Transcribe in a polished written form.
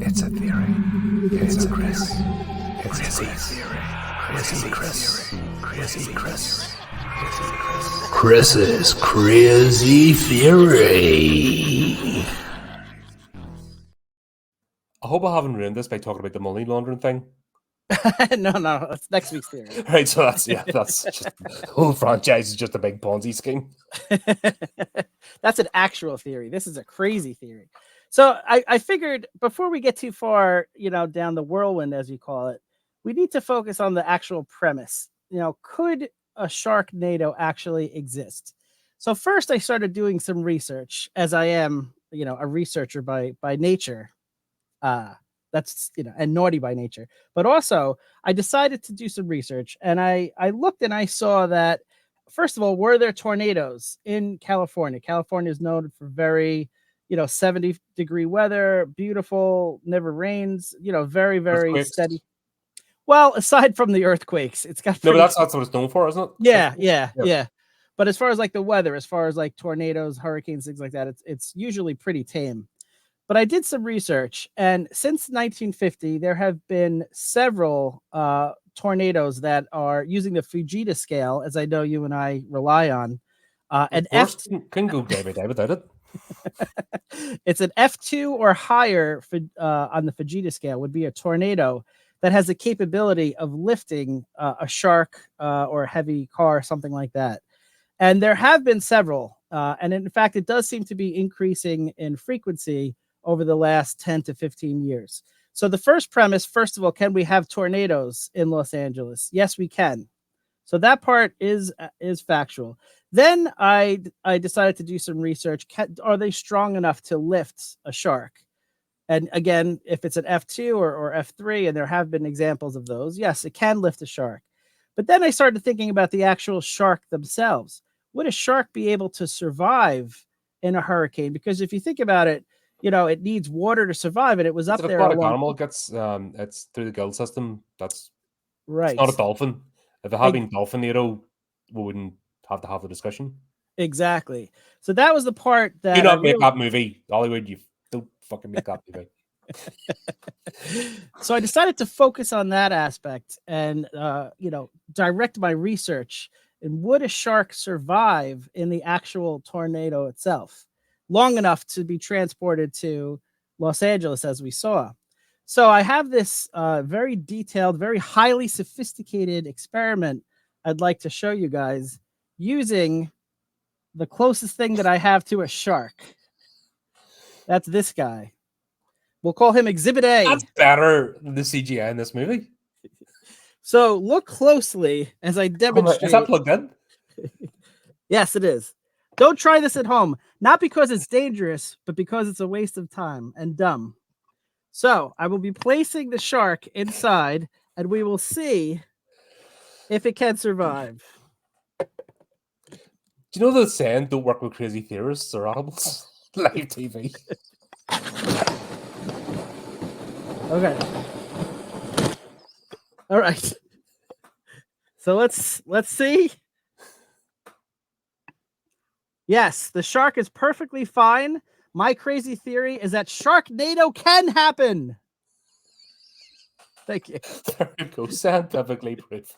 It's a theory. It's a Chris. It's a theory. Chris's crazy theory. I hope I haven't ruined this by talking about the money laundering thing. No, that's next week's theory. Right, so that's just the whole franchise is just a big Ponzi scheme. That's an actual theory. This is a crazy theory. So I figured before we get too far, down the whirlwind, as you call it, we need to focus on the actual premise. Could a Sharknado actually exist? So first I started doing some research, as I am, a researcher by nature. That's, and naughty by nature. But also I decided to do some research, and I looked and I saw that, first of all, were there tornadoes in California? California is known for very, 70-degree weather, beautiful, never rains, very, very steady. Well, aside from the earthquakes, it's got no, but that's what it's known for, isn't it? Yeah. But as far as like the weather, as far as like tornadoes, hurricanes, things like that, it's usually pretty tame. But I did some research, and since 1950, there have been several tornadoes that are using the Fujita scale, as I know you and I rely on. An can go day by day without it. It's an F2 or higher on the Fujita scale would be a tornado that has the capability of lifting a shark or a heavy car, something like that. And there have been several, and in fact, it does seem to be increasing in frequency over the last 10 to 15 years. So the first premise, first of all, can we have tornadoes in Los Angeles? Yes, we can. So that part is factual. Then I decided to do some research. Are they strong enough to lift a shark? And again, if it's an F2 or F3, and there have been examples of those, yes, it can lift a shark. But then I started thinking about the actual shark themselves. Would a shark be able to survive in a hurricane? Because if you think about it, it needs water to survive, and it was up there. It's an aquatic animal. It's through the gill system. That's right. It's not a dolphin. If it had been dolphinado, we wouldn't have to have the discussion. Exactly. So that was the part that do not make that movie, Hollywood. You don't fucking make that movie. So I decided to focus on that aspect and direct my research. And would a shark survive in the actual tornado itself long enough to be transported to Los Angeles, as we saw? So I have this very detailed, very highly sophisticated experiment I'd like to show you guys using the closest thing that I have to a shark. That's this guy. We'll call him Exhibit A. That's better than the CGI in this movie. So look closely as I demonstrate. Is that plugged in? Yes, it is. Don't try this at home. Not because it's dangerous, but because it's a waste of time and dumb. So I will be placing the shark inside, and we will see if it can survive. Do you know the saying, don't work with crazy theorists or animals? Live TV. Okay. All right. So let's see. Yes, the shark is perfectly fine. My crazy theory is that Sharknado can happen. Thank you. There you go. Scientifically proof.